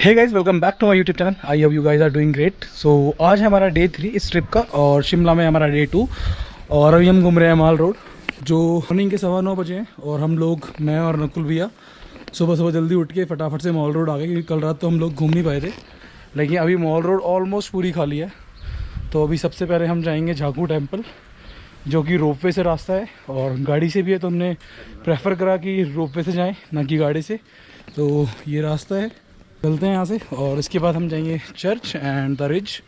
Hey guys, welcome back to my YouTube channel. I hope you guys are doing great. So आज है हमारा day 3 इस trip का और शिमला में हमारा डे 2 और अभी हम घूम रहे हैं माल रोड जो मॉर्निंग के 9:15 बजे हैं। और हम लोग, मैं और नकुल भैया, सुबह जल्दी उठ के फटाफट से मॉल रोड आ गए क्योंकि कल रात तो हम लोग घूम नहीं पाए थे। लेकिन अभी मॉल रोड ऑलमोस्ट पूरी खाली है। तो अभी सबसे पहले हम जाएंगे झाकू टेम्पल जो कि रोपवे से रास्ता है और गाड़ी से भी है, तो हमने प्रेफर करा कि रोपवे से जाएं ना कि गाड़ी से। तो ये रास्ता है, चलते हैं यहाँ से और इसके बाद हम जाएंगे चर्च एंड द रिज।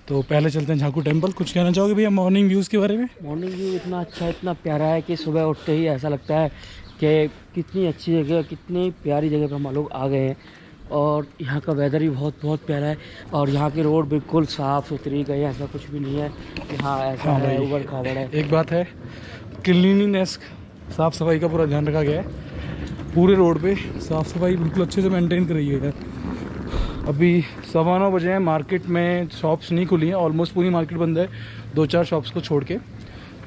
तो पहले चलते हैं झाकू टेम्पल। कुछ कहना चाहोगे भैया मॉर्निंग व्यूज़ के बारे में? मॉर्निंग व्यू इतना अच्छा, इतना प्यारा है कि सुबह उठते ही ऐसा लगता है कि कितनी अच्छी जगह, कितनी प्यारी जगह पर हम लोग आ गए हैं। और यहाँ का वेदर भी बहुत प्यारा है और यहाँ की रोड बिल्कुल साफ़ सुथरी गई, ऐसा कुछ भी नहीं है यहाँ ऐसा है उबड़ खाबड़ है। एक बात है, क्लीनिनेस, साफ़ सफाई का पूरा ध्यान रखा गया है। पूरे रोड पे साफ़ सफाई बिल्कुल अच्छे से मेंटेन करी है। अभी 9:15 बजे हैं, मार्केट में शॉप्स नहीं खुली हैं, ऑलमोस्ट पूरी मार्केट बंद है 2-4 शॉप्स को छोड़ के।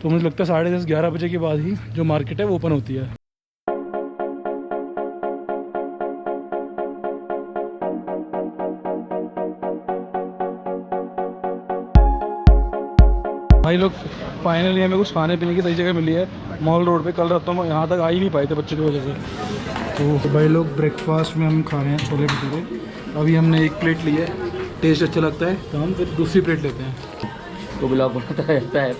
तो मुझे लगता है 10:30-11 बजे के बाद ही जो मार्केट है वो ओपन होती है। भाई लोग फाइनली हमें कुछ खाने पीने की सही जगह मिली है मॉल रोड पे। कल रात तो हम यहाँ तक आ ही नहीं पाए थे बच्चे की वजह से। तो भाई लोग ब्रेकफास्ट में हम खा रहे हैं छोले भटूरे। अभी हमने एक प्लेट ली है, टेस्ट अच्छा लगता है तो हम फिर दूसरी प्लेट लेते हैं। तो ब्लॉग बनाता रहता है,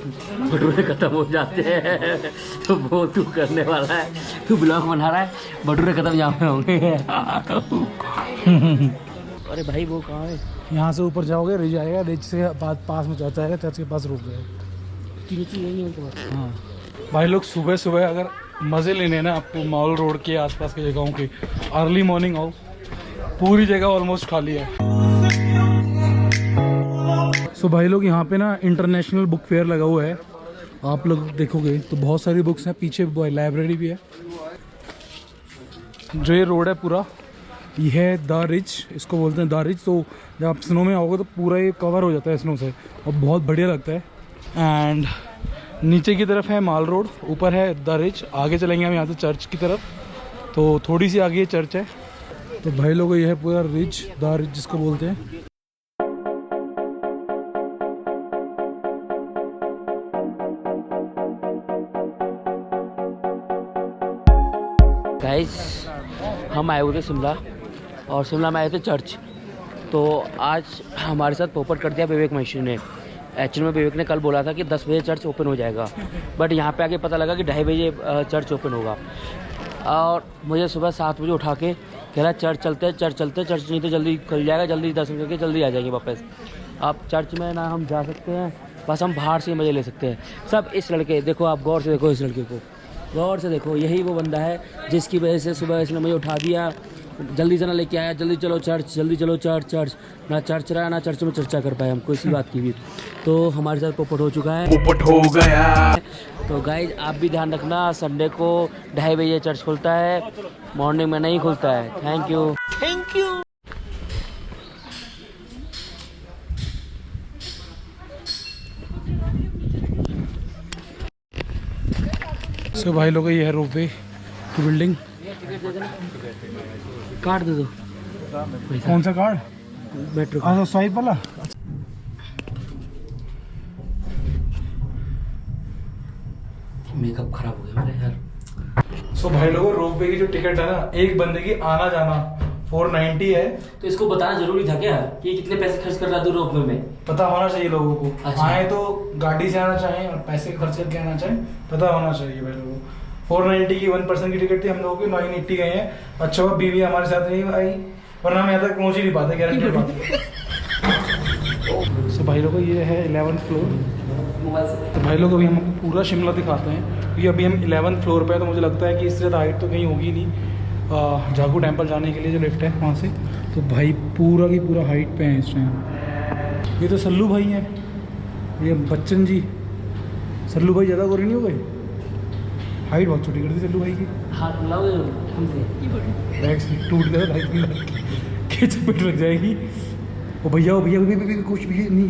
भटूरे खत्म हो जाते हैं तो वो तू करने वाला है, तू ब्लॉग बना रहा है, भटूरे खत्म यहाँ पे होंगे। अरे भाई वो कहाँ है? यहाँ से ऊपर जाओगे, रिज आएगा, रिज से बाद पास में चर्च आएगा, चर्च के पास रुक गए। हाँ भाई लोग, सुबह अगर मज़े लेने हैं ना आपको मॉल रोड के आसपास की जगहों के, अर्ली मॉर्निंग आओ, पूरी जगह ऑलमोस्ट खाली है। सो भाई लोग यहाँ पे ना इंटरनेशनल बुक फेयर लगा हुआ है, आप लोग देखोगे तो बहुत सारी बुक्स हैं। पीछे लाइब्रेरी भी है। जो ये रोड है पूरा, ये है द रिज, इसको बोलते हैं द रिज। तो जब आप स्नो में आओगे तो पूरा ये कवर हो जाता है स्नो से और बहुत बढ़िया लगता है। एंड नीचे की तरफ है माल रोड, ऊपर है द रिज। आगे चलेंगे हम यहाँ से चर्च की तरफ, तो थोड़ी सी आगे ये चर्च है। तो भाई लोग ये है पूरा रिज, द रिज जिसको बोलते हैं। गाइस हम आए हुए थे शिमला और शिमला में आए थे चर्च। तो आज हमारे साथ पोपट कर दिया विवेक मशीन ने। एक्चुअली में विवेक ने कल बोला था कि 10 बजे चर्च ओपन हो जाएगा, बट यहाँ पे आके पता लगा कि 2:30 बजे चर्च ओपन होगा। और मुझे सुबह 7 बजे उठा के कह रहा चर्च चलते हैं, चर्च नहीं तो जल्दी खुल जाएगा, जल्दी दर्शन करके जल्दी आ जाएंगे वापस। अब चर्च में ना हम जा सकते हैं, बस हम बाहर से मज़े ले सकते हैं। सब इस लड़के, देखो आप गौर से देखो, इस लड़के को गौर से देखो, यही वो बंदा है जिसकी वजह से सुबह इसने मुझे उठा दिया, जल्दी से ना लेके आया, जल्दी चलो चर्च, जल्दी चलो चर्च। ना चर्च रहा, ना चर्च में चर्चा कर पाए हम कोई बात की भी। तो हमारे साथ पोपट हो चुका है, पोपट हो गया। तो गाइज आप भी ध्यान रखना, संडे को 2:30 बजे चर्च खुलता है, मॉर्निंग में नहीं खुलता है। Thank you. सो भाई लोग ये है रोपवे की बिल्डिंग। कार्ड दे दो। कौन सा कार्ड? मेट्रो अच्छा, स्वाइप वाला। मेकअप खराब हो गया मेरा यार। सो भाई लोगों, रोपवे की जो टिकट है ना, एक बंदे की आना जाना 490 है। तो इसको बताना जरूरी था क्या कि कितने पैसे खर्च कर रहा था रोपवे में? पता होना चाहिए लोगों को। अच्छा। आए तो गाड़ी से आना चाहिए और पैसे खर्च करके आना चाहिए, पता होना चाहिए भाई लोगों को। 490 की 1 पर्सन की टिकट थी, हम लोगों की 980 गए हैं। अच्छा हुआ बीवी हमारे साथ नहीं आई, वरना हम यहाँ तक पहुँच ही नहीं पाते, गारंटी बात। सो भाई लोगों, ये है 11th फ्लोर। तो भाई लोग अभी हम आपको पूरा शिमला दिखाते हैं क्योंकि अभी हम 11th फ्लोर पे है। तो मुझे लगता है कि इससे ज़्यादा हाइट तो कहीं होगी नहीं झाकू टेम्पल जाने के लिए जो लिफ्ट है वहाँ से। तो भाई पूरा की पूरा हाइट पे हैं इस टाइम। ये तो सल्लू भाई हैं, ये बच्चन जी। सल्लू भाई ज़्यादा गोरे नहीं हो गए? हाइट बहुत छोटी कर दी सल्लू भाई की। हाथ मिलाओ हमसे। बैग से टूट गया भाई, खींच पिट लग जाएगी। ओ भैया, ओ भैया, कुछ भी नहीं।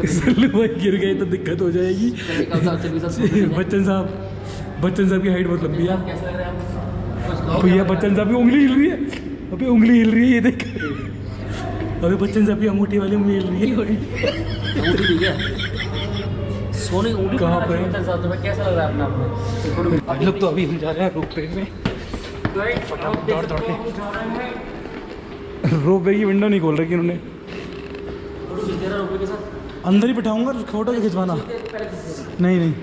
सल्लू भाई गिर गए तो दिक्कत हो जाएगी। बच्चन साहब की हाइट बहुत लंबी है। भैया बच्चन से अभी उंगली हिल रही है, अभी उंगली हिल रही है, ये देख। अभी बच्चन से अभी अंगूठी वाली उंगली हिल रही है। सोने उंगली कहाँ पे? कैसा लग रहा है अपना आपको? हम लोग तो अभी हम जा रहे हैं रोप वे में, दौड़ दौड़ के। रोप वे की विंडो नहीं खोल रखी उन्होंने। अंदर ही बिठाऊंगा, फोटो तो खिंचवाना नहीं नहीं।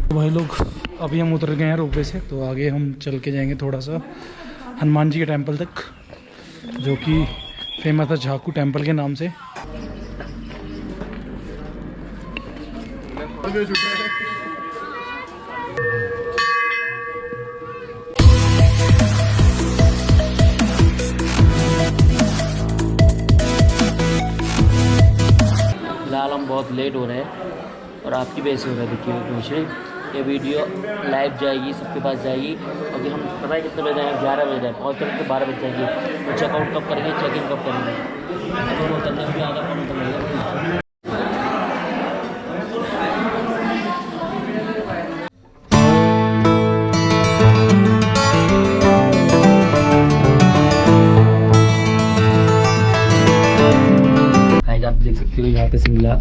भाई लोग अभी हम उतर गए हैं रोपवे से, तो आगे हम चल के जाएंगे थोड़ा सा हनुमान जी के टेंपल तक, जो कि फेमस है झाकू टेंपल के नाम से। फिलहाल हम बहुत लेट हो रहे हैं और आपकी वजह से हो रहा है। देखिए मुझे ये वीडियो लाइव जाएगी, सबके पास जाएगी। अभी हम पता है कितने बजे जाएंगे, 11 बजे जाए, पहुँच कर 12 बजे जाएंगे। तो चेकआउट कब करेंगे, चेक इन कब करेंगे? अभी वो उतरने में भी आधा पौना तो लगेगा। आप देख सकते हो यहाँ पे शिमला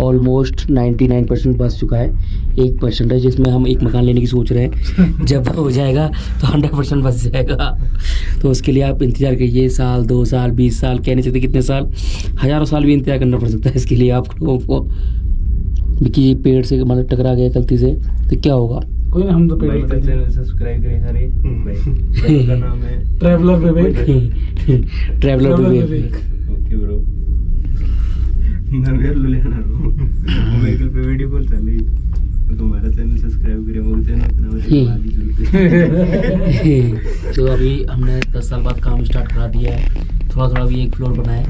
ऑलमोस्ट 99% बस चुका है। 1% है जिसमें हम एक मकान लेने की सोच रहे हैं। जब हो जाएगा तो 100% बस जाएगा। तो उसके लिए आप इंतज़ार करिए, साल 2 साल 20 साल, कह नहीं सकते कितने साल, हज़ारों साल भी इंतज़ार करना पड़ सकता है इसके लिए आप लोगों को। कि पेड़ से मतलब टकरा गया गलती से तो क्या होगा? कोई ना, हम तो पेड़ चैनल सब्सक्राइब करें सारे। का नाम है traveller Vivek. Traveller Vivek. Okay bro. मैं लेना व्हीकल पे वीडियो कॉल चल रही, तो तुम्हारा चैनल सब्सक्राइब करें, वो चैनल अपना तो अभी हमने 10 साल बाद काम स्टार्ट करा दिया है। थोड़ा थोड़ा भी 1 फ्लोर बनाया।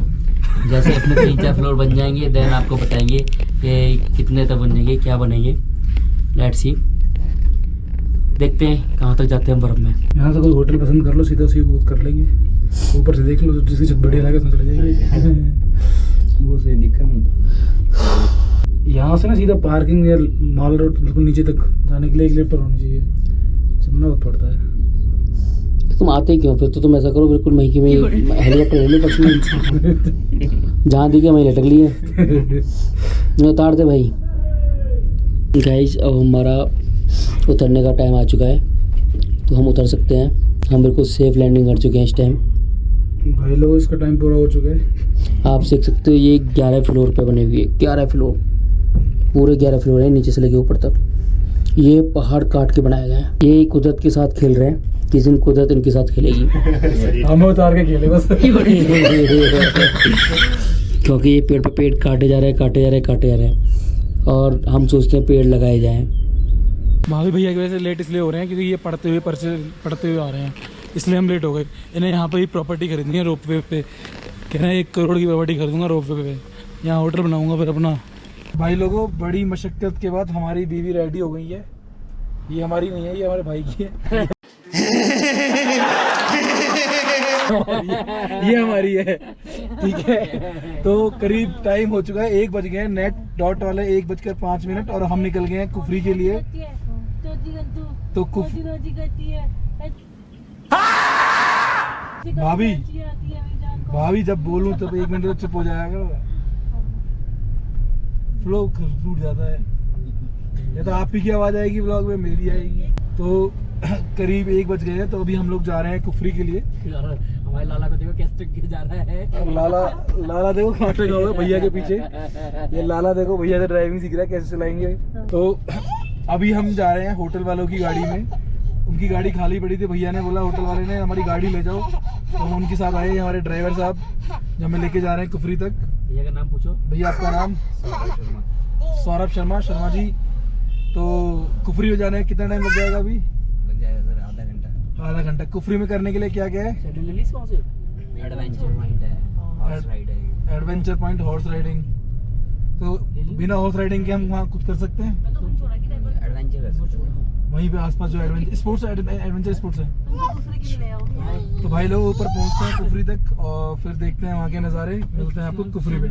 जैसे अपने 3-4 फ्लोर बन जाएंगे देन आपको बताएंगे कि कितने तक बनेंगे, क्या बनेंगे। लेट्स सी, देखते हैं कहाँ तक जाते हैं बर्फ में। यहाँ से कोई होटल पसंद कर लो, सीधा सी बुक कर लेंगे, ऊपर से देख लो जिसकी छत बढ़िया लगे उसमें चले जाएंगे। वो से दिखा मुझे। यहाँ से ना सीधा पार्किंग या मॉल रोड बिल्कुल नीचे तक जाने के लिए एक लिफ्ट होनी चाहिए, चलना बहुत पड़ता है। तो तुम आते ही क्यों? फिर तो तुम ऐसा करो, बिल्कुल महीके में हेलीकॉप्टर ले लो पर्सनल, जहाँ दिखे वहीं लटक लिए, उतार दे भाई। गाइस अब हमारा उतरने का टाइम आ चुका है, तो हम उतर सकते हैं। हम बिल्कुल सेफ लैंडिंग कर चुके हैं इस टाइम। भाई लोग इसका टाइम पूरा हो चुका है। आप देख सकते हो ये 11 फ्लोर पे बने हुए, 11 फ्लोर, पूरे 11 फ्लोर है नीचे से लेके ऊपर तक। ये पहाड़ काट के बनाया गया है। ये कुदरत के साथ खेल रहे हैं, किस दिन कुदरत इनके साथ खेलेगी। हमें उतार के खेले बस। क्योंकि ये पेड़ पे पेड़ काटे जा रहे हैं, काटे जा रहे हैं, काटे जा रहे हैं, और हम सोचते हैं पेड़ लगाए जाएं। भाभी भैया की वजह से लेट इसलिए हो रहे हैं क्योंकि ये पढ़ते हुए आ रहे हैं, इसलिए हम लेट हो गए। इन्हें यहाँ पे ही प्रॉपर्टी खरीदनी है रोप वे पे, कह रहे हैं 1 करोड़ की प्रॉपर्टी खरीदूंगा रोप वे पे, यहाँ होटल बनाऊंगा फिर अपना। भाई लोगों, बड़ी मशक्क़त के बाद हमारी बीवी रेडी हो गई है। ये हमारी नहीं है, ये हमारे भाई की है। ये हमारी है, ठीक है। तो करीब टाइम हो चुका है, 1 बज गए, नेट डॉट वाले 1:05 और हम निकल गए हैं कुफरी के लिए। तो भाभी जब बोलूं तब 1 मिनट तो चुप हो जाएगा, फ्लो टूट जाता है। या तो आप ही की आवाज आएगी व्लॉग में, मेरी आएगी। तो करीब 1 बज गए हैं, तो अभी हम लोग जा रहे हैं कुफरी के लिए। हमारे लाला को देखो कैसे गिर जा रहा है। अब लाला देखो कहाँ टका हुआ है भैया के पीछे। ये लाला देखो भैया से ड्राइविंग सीख रहा है, कैसे चलाएंगे। तो अभी हम जा रहे हैं होटल वालों की गाड़ी में। उनकी गाड़ी खाली पड़ी थी, भैया ने बोला होटल वाले ने हमारी गाड़ी ले जाओ, तो हम उनके साथ आए। हमारे ड्राइवर साहब जो हमें लेके जा रहे हैं कुफरी तक। भैया का नाम पूछो। भैया आपका नाम? सौरभ शर्मा। शर्मा जी, तो कुफरी हो जाने में कितना टाइम लग जाएगा? अभी लग जाएगा सर आधा घंटा। कुफरी में करने के लिए क्या क्या है? एडवेंचर पॉइंट है, हॉर्स राइड है। Adventure point, horse riding. तो बिना हॉर्स राइडिंग के हम वहाँ कुछ कर सकते हैं? एडवेंचर वहीं पे आसपास जो एडवेंचर स्पोर्ट्स है। तो भाई लोग ऊपर पहुँचते हैं कुफरी तक और फिर देखते हैं वहाँ के नज़ारे। मिलते हैं आपको कुफरी पे।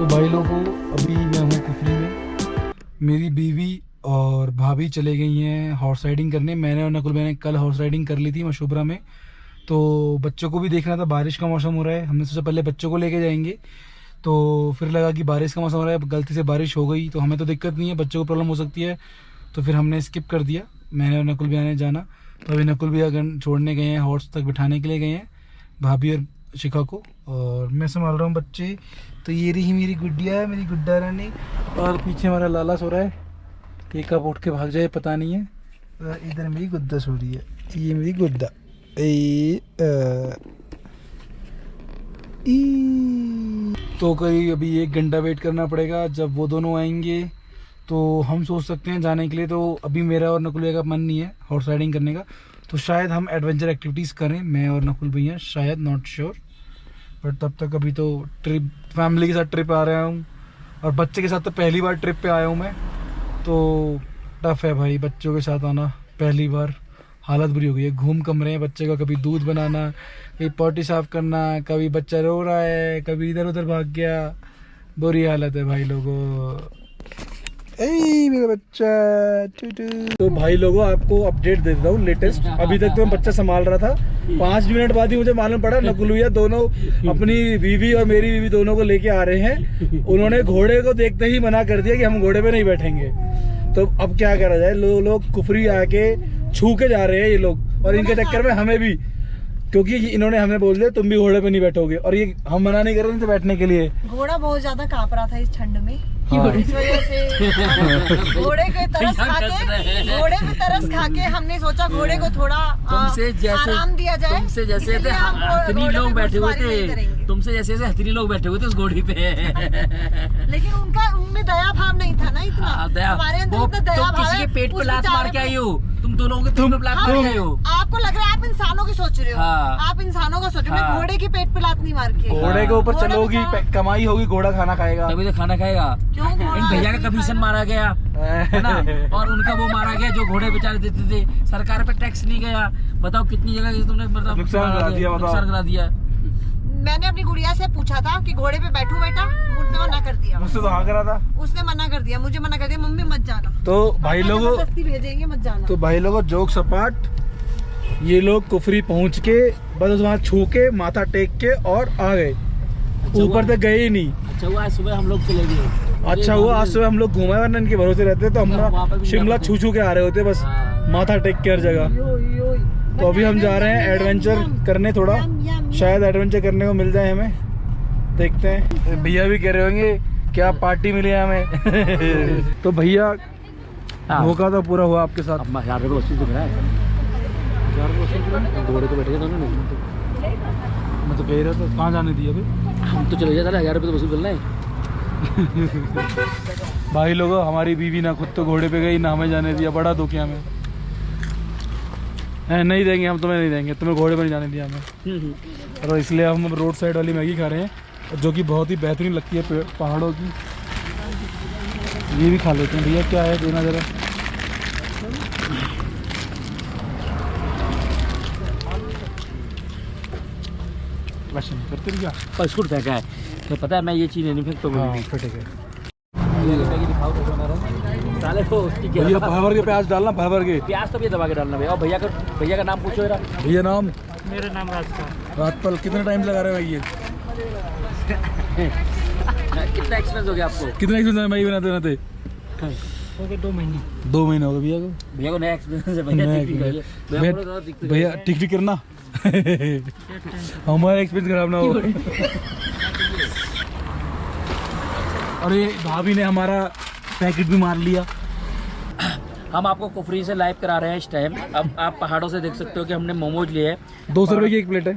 तो भाई लोगों अभी मैं हूँ कुफरी में, मेरी बीवी और भाभी चले गई हैं हॉर्स राइडिंग करने। मैंने और नकुल मैंने कल हॉर्स राइडिंग कर ली थी मशोबरा में, तो बच्चों को भी देखना था। बारिश का मौसम हो रहा है, हमने सोचा पहले बच्चों को लेके जाएंगे, तो फिर लगा कि बारिश का मौसम हो रहा है, गलती से बारिश हो गई तो हमें तो दिक्कत नहीं है, बच्चों को प्रॉब्लम हो सकती है, तो फिर हमने स्किप कर दिया। मैंने और नकुल भैया ने जाना, तो अभी नकुल भैया छोड़ने गए हैं, हॉर्स तक बिठाने के लिए गए हैं भाभी और शिखा को, और मैं संभाल रहा हूँ बच्चे। तो ये रही मेरी गुड्डिया है, मेरी गुड्डा रानी, और पीछे हमारा लाला सो रहा है कि कब उठ के भाग जाए पता नहीं है। और इधर मेरी गुड्डा सो रही है, ये मेरी गुड्डा। तो कहीं अभी 1 घंटा वेट करना पड़ेगा, जब वो दोनों आएंगे तो हम सोच सकते हैं जाने के लिए। तो अभी मेरा और नकुल भैया का मन नहीं है हॉर्स राइडिंग करने का, तो शायद हम एडवेंचर एक्टिविटीज़ करें मैं और नकुल भैया, शायद, नॉट श्योर। बट तब तक अभी तो ट्रिप, फैमिली के साथ ट्रिप आ रहा हूँ, और बच्चे के साथ तो पहली बार ट्रिप पे आया हूँ मैं, तो टफ है भाई बच्चों के साथ आना, पहली बार हालत बुरी हो गई है। घूम कम रहे हैं बच्चे का, कभी दूध बनाना, कभी पॉटी साफ करना, कभी बच्चा रो रहा है, कभी इधर उधर भाग गया, बुरी हालत है भाई लोगों। मेरा बच्चा टूटू। तो भाई लोगों आपको अपडेट दे देता हूँ लेटेस्ट। अभी तक तो मैं बच्चा संभाल रहा था, 5 मिनट बाद ही मुझे मालूम पड़ा नकुल भैया दोनों अपनी बीवी और मेरी बीवी दोनों को लेके आ रहे हैं। उन्होंने घोड़े को देखते ही मना कर दिया कि हम घोड़े पे नहीं बैठेंगे। तो अब क्या करा जाए, लोग कुफरी आके छू के जा रहे हैं ये लोग, और इनके चक्कर में हमें भी, क्योंकि इन्होंने हमें बोल दिया तुम भी घोड़े पे नहीं बैठोगे, और ये हम मना नहीं कर रहे थे बैठने के लिए। घोड़ा बहुत ज्यादा कांप रहा था इस ठंड में, हाँ। इस वजह से घोड़े के तरस खा के हमने सोचा घोड़े को थोड़ा आराम दिया जाए। तुमसे जैसे इसलिए हम हथनी घोड़े लोग पे बैठे हुए सवारी नहीं थे, करेंगे। तुमसे जैसे हथनी लोग बैठे हुए थे उस घोड़ी पे। लेकिन उनमें दया भाव नहीं था ना इतना। हमारे अंदर इतना दया भाव किसी है। के पेट उस पे लात मार बेचारे के आई हो, तुम दो लोगों के पेट पे लात मार के आई हो। आपको लग रहा है आप इंसानों की सोच रहे हो, हाँ। आप इंसानों का सोच रहे हो। मैं घोड़े के पेट पे लात नहीं मार के आई। घोड़े के ऊपर घोड़ा चलोगी, बेचारा- कमाई होगी, घोड़ा खाना खाएगा। तभी तो खाना खाएगा। क्यों घोड़ा इन भैया ऐसे का ही कमीशन खाना? मारा गया है ना, और उनका वो मारा गया जो घोड़े बेचारे देते थे, सरकार पे टैक्स नहीं गया। बताओ कितनी जगह तुमने मतलब नुकसान करा दिया, बताओ। नुकसान करा दिया। मैंने अपनी गुड़िया से पूछा था कि घोड़े पे बैठूं बेटा, उसने मना कर दिया। मुझसे तो हाँ करा था। उसने मना कर दिया, मुझे मना कर दिया, मम्मी मत जाना। तो भाई लोगों, जबरदस्ती भेजेंगे, मत जाना। तो भाई लोगों जोक सपाट, ये लोग कुफरी पहुंच के बस वहाँ छू के माथा टेक के और आ गए, ऊपर तक गए ही नहीं। अच्छा हुआ आज सुबह हम लोग चले गए। अच्छा हुआ आज सुबह हम लोग घूमे, वरना इनके भरोसे रहते तो हम शिमला छू छू के आ रहे होते, बस माथा टेक के हर जगह। तो अभी हम जा रहे हैं एडवेंचर करने, थोड़ा शायद एडवेंचर करने को मिल जाए हमें, देखते हैं। भैया भी कह रहे होंगे क्या पार्टी मिली है हमें। तो भैया मौका तो पूरा हुआ आपके साथ। अब 1000 रुपये वसूल तो करा है, घोड़े पे बैठे दोनों ने। मैं तो कह रहा था कहाँ जाने दिए अभी, हम तो चले जाते 1000 रुपये तो वसूल करना है। भाई लोगों हमारी बीवी ना खुद तो घोड़े पे गई, ना हमें जाने दिया, बड़ा दुख है हमें। नहीं देंगे हम, तुम्हें नहीं देंगे, तुम्हें घोड़े पे नहीं जाने दिया हमें। और इसलिए हम रोड साइड वाली मैगी खा रहे हैं, जो कि बहुत ही बेहतरीन लगती है पहाड़ों की। ये भी खा लेते हैं भैया, क्या है देना जरा। वैसे नहीं करते क्या, बिस्कुट फेंका है तो पता है मैं ये चीज़ नहीं फेंकता हूँ। हाँ फिर ठीक है। साले को उसकी क्या भैया भर भर के प्याज डालना, भर भर के प्याज तो भी दबा के डालना भैया। और भैया का नाम पूछो जरा। भैया नाम मेरा नाम राजपाल। कितना टाइम लगा रहे हैं ये, कितना एक्सपीरियंस हो गया आपको? कितना एक्सपीरियंस है मैगी बनाते बनाते? हो गए 2 महीने। 2 महीने हो गए भैया को। भैया को नया एक्सपीरियंस है नया भैया। ठीक है experience। भैया टिक टिक करना हमारा एक्सपीरियंस खराब ना हो। अरे भाभी ने हमारा पैकेट भी मार लिया। हम आपको कुफरी से लाइव करा रहे हैं इस टाइम। अब आप पहाड़ों से देख सकते हो कि हमने मोमोज लिए हैं। 200 रुपए की एक प्लेट है।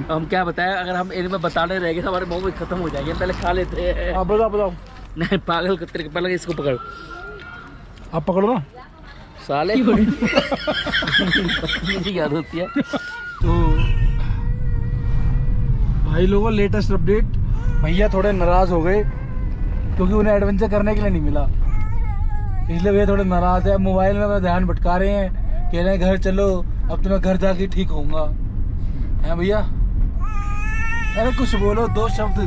हम क्या बताएं, अगर हम इनमें बताने रहेंगे तो हमारे मोमोज खत्म हो जाएंगे। पहले खा लेते हैं। आप बताओ। नहीं पागल कतरे के, पहले इसको पकड़। आप पकड़ो ना साले मुझे याद होती है। तो भाई लोगों लेटेस्ट अपडेट, भैया थोड़े नाराज हो गए क्योंकि उन्हें एडवेंचर करने के लिए नहीं मिला, इसलिए भैया थोड़े नाराज है। मोबाइल में अपना ध्यान भटका रहे हैं, कह रहे हैं घर चलो, अब तो मैं घर जाके ठीक होऊंगा। हैं भैया? अरे कुछ बोलो, 2 शब्द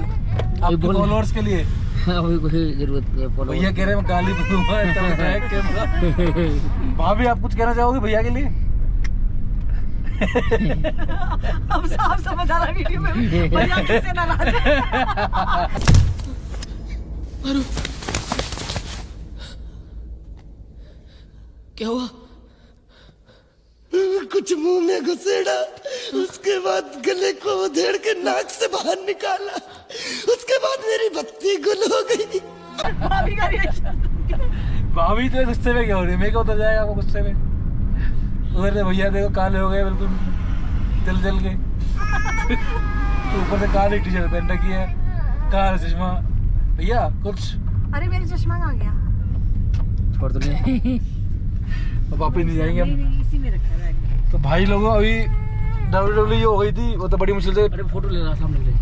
आपके बोल। फॉलोअर्स के लिए। अभी कोई जरूरत नहीं है follow। भैया कह रहे हैं मैं गाली दूंगा तब है कैमरा। भाभी आप कुछ कहना चाहोगे भैया के लिए? अब साफ समझ आ रहा है वीडियो में भैया कैसे नाराज है। क्या हुआ? कुछ मुंह में घुसेड़ा, उसके बाद गले को उधेड़ के नाक से बाहर निकाला, उसके बाद मेरी बत्ती गुल हो गई। भाभी का रिएक्शन। भाभी तो गुस्से में क्या हो रही है? मेरे को उतर जाएगा आपको गुस्से में। उधर से भैया देखो काले हो गए बिल्कुल, जल के। ऊपर से काली टी शर्ट पहन रखी है, काला चश्मा। भैया कुछ अरे मेरे चश्मा कहाँ गया? छोड़ तो नहीं। अब वापस नहीं जाएंगे हम। नहीं, इसी में रखा है। तो भाई लोगों अभी WWE हो गई थी, वो तो बड़ी मुश्किल से। अरे फोटो ले रहा सामने ले।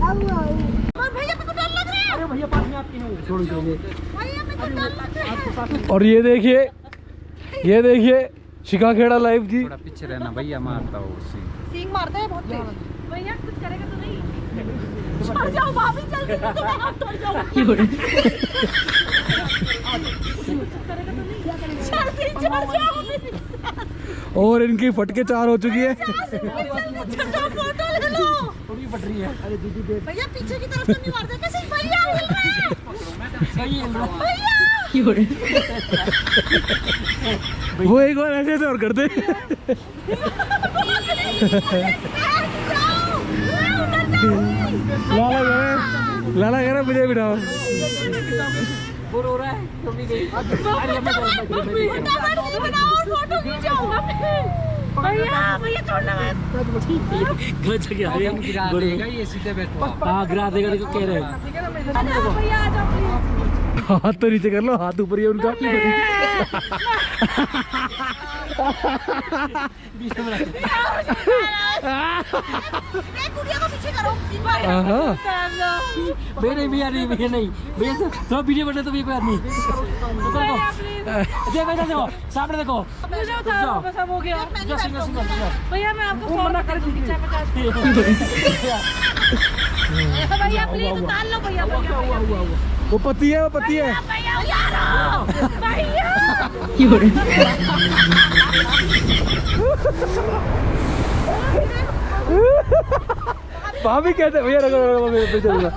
और भैया मेरे को डर लग रहा है। अरे भैया पास में आपकी नहीं, छोड़ दीजिए। भैया मेरे को डर लग रहा है। और ये देखिए शिखा खेड़ा लाइव जी। पीछे रहना भैया, मारता हो सींग मारते हैं बहुत तेज। भैया कुछ करेगा तो नहीं? छोड़ जाओ भाभी, जल्दी तो मैं हाथ तोड़ जाऊंगी। जल्दी छोड़ जाओ। और इनकी फटके 4 हो चुकी है। फोटो ले लो। थोड़ी फट रही है। अरे दीदी देख। भैया पीछे की तरफ तो नहीं मारते कैसे? भैया हिल रहे हैं। भैया वो एक बार ऐसे और कर दे। लाला कह रहा मुझे बिठाओ। बोर हो रहा है तो भी गई। फोटो खींचो। भैया भैया छोड़ना मत। गलत जगह गिरा देगा ये, सीधे बैठो। हाँ गिरा देगा, देखो कह रहे हैं। भैया आ जाओ प्लीज। हाथ तो नीचे कर लो, हाथ ऊपर ही है उनका। कुड़िया को पीछे करो। भैया नहीं भैया थोड़ा वीडियो बने तो भी कोई आदमी। देखो सामने देखो। मुझे उठाओ, बस अब हो गया। भैया मैं आपको फोन कर दूंगी। भैया प्लीज उतार लो। भैया वो पति है, वो पति है। भाभी कहते भैया रखो मेरे पे चलूंगा।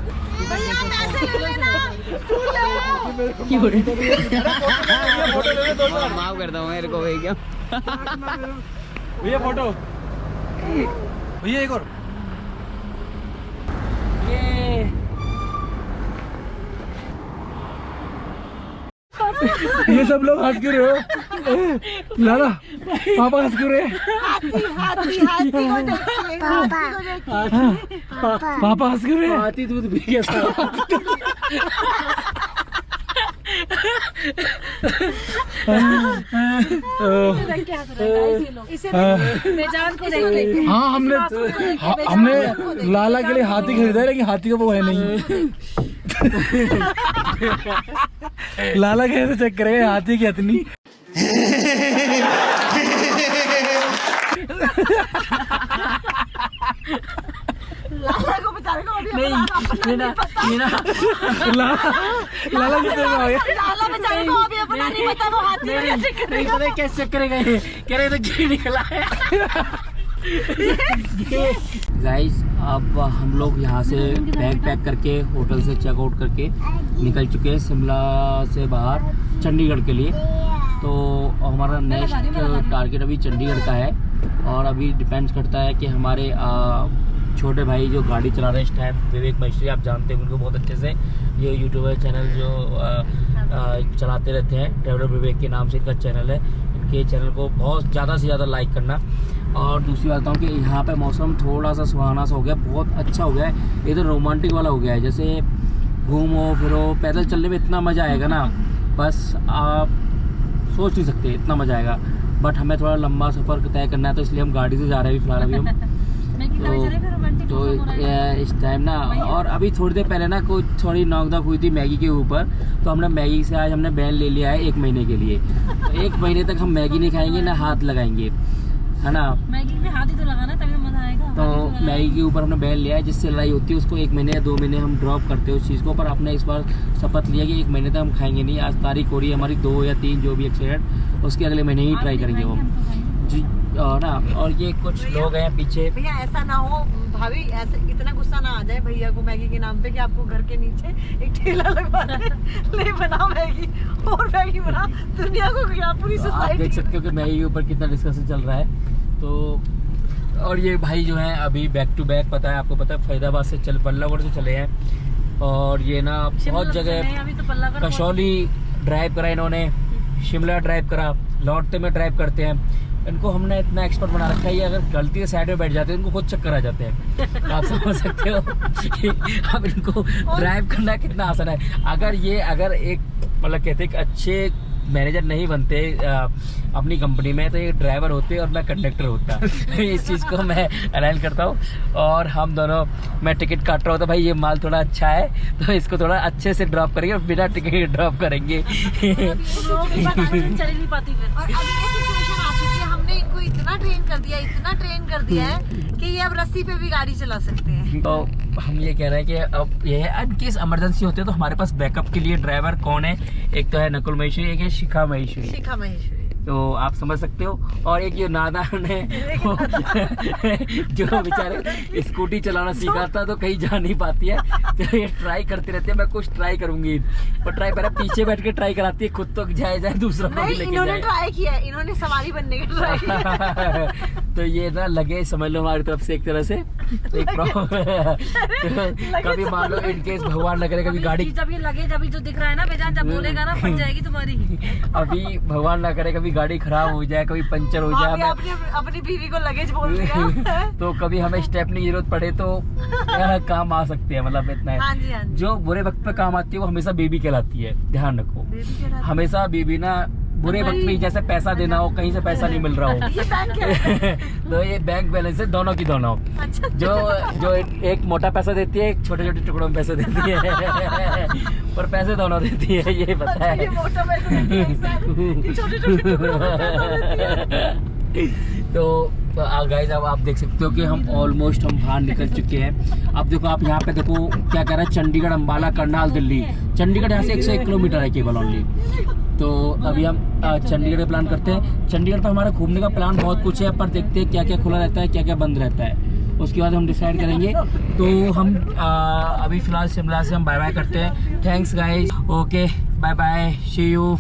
माफ करता हूँ मेरे को भैया। भैया फोटो। भैया एक और। ये सब लोग हंस क्यों रहे हो? लाला पापा हंस क्यों रहे? हाथी को देखिए, हाथी को देखिए। पापा हंस क्यों रहे? हाथी दूध पी गया सारा। इसे बेजान को देखिए। हाँ हमने लाला के लिए हाथी खरीदा है, लेकिन हाथी का वो है नहीं। लाला कैसे चेक करेगा हाथी की हथनी? लाला को बेचारे को अभी नहीं अपना लाला किस तरह का हो गया? लाला बेचारे को अभी अपना नहीं पता, वो हाथी में कैसे नहीं करेगा। पता कैसे चेक करेगा ये, कह रहे तो घी निकला है। गाइस अब हम लोग यहाँ से बैग पैक करके होटल से चेकआउट करके निकल चुके हैं शिमला से बाहर चंडीगढ़ के लिए। तो हमारा नेक्स्ट टारगेट अभी चंडीगढ़ का है, और अभी डिपेंड्स करता है कि हमारे छोटे भाई जो गाड़ी चला रहे हैं इस टाइम, विवेक महेश्वरी, आप जानते हैं उनको बहुत अच्छे से। ये यूट्यूबर चैनल जो चलाते रहते हैं, ट्रैवलर विवेक के नाम से इनका चैनल है। इनके चैनल को बहुत ज़्यादा से ज़्यादा लाइक करना। और दूसरी बात बताऊँ कि यहाँ पे मौसम थोड़ा सा सुहाना सा हो गया, बहुत अच्छा हो गया है। ये तो रोमांटिक वाला हो गया है, जैसे घूमो फिरो पैदल चलने में इतना मज़ा आएगा ना, बस आप सोच नहीं सकते इतना मज़ा आएगा। बट हमें थोड़ा लंबा सफ़र तय करना है, तो इसलिए हम गाड़ी से जा रहे हैं फिलहाल। अभी हम तो इस टाइम ना, और अभी थोड़ी देर पहले ना कुछ थोड़ी नॉकडाउन हुई थी मैगी के ऊपर, तो हमने मैगी से आज हमने बैन ले लिया है 1 महीने के लिए। तो 1 महीने तक हम मैगी नहीं खाएंगे ना हाथ लगाएंगे, है ना। मैगी में हाथ ही तो लगाना तभी मजा आएगा। तो मैगी के ऊपर हमने बैन लिया है, जिससे लड़ाई होती है उसको 1 महीने या 2 महीने हम ड्रॉप करते हैं उस चीज़ को। पर आपने इस बार शपथ लिया कि 1 महीने तक हम खाएंगे नहीं। आज तारीख हो रही है हमारी 2 या 3 जो भी एक्सीडेंट, उसके अगले महीने ही ट्राई करेंगे वो जी। और ना, और ये कुछ लोग हैं पीछे। भैया ऐसा ना हो भाभी, ऐसे इतना गुस्सा ना आ जाए भैया को मैगी के नाम पे कि आपको घर के नीचे एक ठेला लगवा दे, ले बना मैगी और मैगी बना, दुनिया को क्या पूरी आप सोसाइटी। देख सकते हो कि मैगी के ऊपर कितना डिस्कशन चल रहा है। तो और ये भाई जो हैं अभी बैक टू बैक, पता है आपको, पता है फरीदाबाद से चल बल्लागढ़ से चले हैं, और ये ना बहुत जगह कसौली ड्राइव करा इन्होंने, शिमला ड्राइव करा, लौटते में ड्राइव करते हैं। इनको हमने इतना एक्सपर्ट बना रखा है, ये अगर गलती से साइड में बैठ जाते हैं इनको खुद चक्कर आ जाते हैं। आप समझ सकते हो कि अब इनको ड्राइव करना कितना आसान है। अगर एक मतलब कहते हैं कि अच्छे मैनेजर नहीं बनते अपनी कंपनी में, तो ये ड्राइवर होते और मैं कंडक्टर होता। इस चीज़ को मैं अलाइन करता हूँ। और हम दोनों, मैं टिकट काट रहा हूँ तो भाई ये माल थोड़ा अच्छा है तो इसको थोड़ा अच्छे से ड्रॉप करेंगे और बिना टिकट ड्रॉप करेंगे। चल नहीं पाती फिर। और अब ये सिचुएशन आ चुकी है, हमने इनको इतना ट्रेन कर दिया है कि ये अब रस्सी पे भी गाड़ी चला सकते हैं। तो हम ये कह रहे हैं कि अब ये है, इनकेस इमरजेंसी होती है तो हमारे पास बैकअप के लिए ड्राइवर कौन है, एक तो है नकुल महेश्वरी, एक है शिखा महेश्वरी। तो आप समझ सकते हो। और एक ये नादान है जो बेचारे स्कूटी चलाना सीखा था तो कहीं जा नहीं पाती है, तो ये ट्राई करती रहती है। मैं कुछ ट्राई करूंगी, पर ट्राई पहले पीछे बैठ के ट्राई कराती है, खुद तो जाए दूसरा को भी लेके इन्होंने ट्राई किया है, इन्होंने सवारी बनने का ट्राई किया। तो ये ना लगे समझ लो हमारी तरफ से एक तरह से एक कभी मान लो इनकेस भगवान न करे कभी गाड़ी, जब ये लगे, जब जो दिख रहा है ना बेजान, जब बोलेगा ना फट जाएगी तुम्हारी। अभी भगवान ना करे कभी गाड़ी खराब हो जाए, कभी पंचर हो जाए, हमें अपनी बीवी को लगेज बोल दिया तो कभी हमें स्टेपनी की जरूरत पड़े तो काम आ सकती है। मतलब इतना है। हाँ जी, हाँ जी। जो बुरे वक्त पे काम आती है वो हमेशा बेबी कहलाती है, ध्यान रखो। हमेशा बेबी ना बुरे वक्त में, जैसे पैसा देना हो, कहीं से पैसा नहीं मिल रहा हो ये बैंक है। तो ये बैंक बैलेंस है दोनों की दोनों। अच्छा। जो एक मोटा पैसा देती है, एक छोटे छोटे टुकड़ों में पैसे देती है पर पैसे दोनों देती है, ये पता है। ये मोटा पैसा देती है, छोटे-छोटे टुकड़ों में पैसा देती है। तो गाइस अब आप देख सकते हो कि हम ऑलमोस्ट हम बाहर निकल चुके हैं। अब देखो, आप यहाँ पे देखो क्या कह रहा है, चंडीगढ़, अम्बाला, करनाल, दिल्ली। चंडीगढ़ यहाँ से 101 किलोमीटर है केवल ओनली। तो अभी हम चंडीगढ़ का प्लान करते हैं। चंडीगढ़ पर हमारा घूमने का प्लान बहुत कुछ है, पर देखते हैं क्या क्या खुला रहता है, क्या क्या बंद रहता है, उसके बाद हम डिसाइड करेंगे। तो हम अभी फिलहाल शिमला से हम बाय बाय करते हैं। Thanks guys, okay bye bye, see you.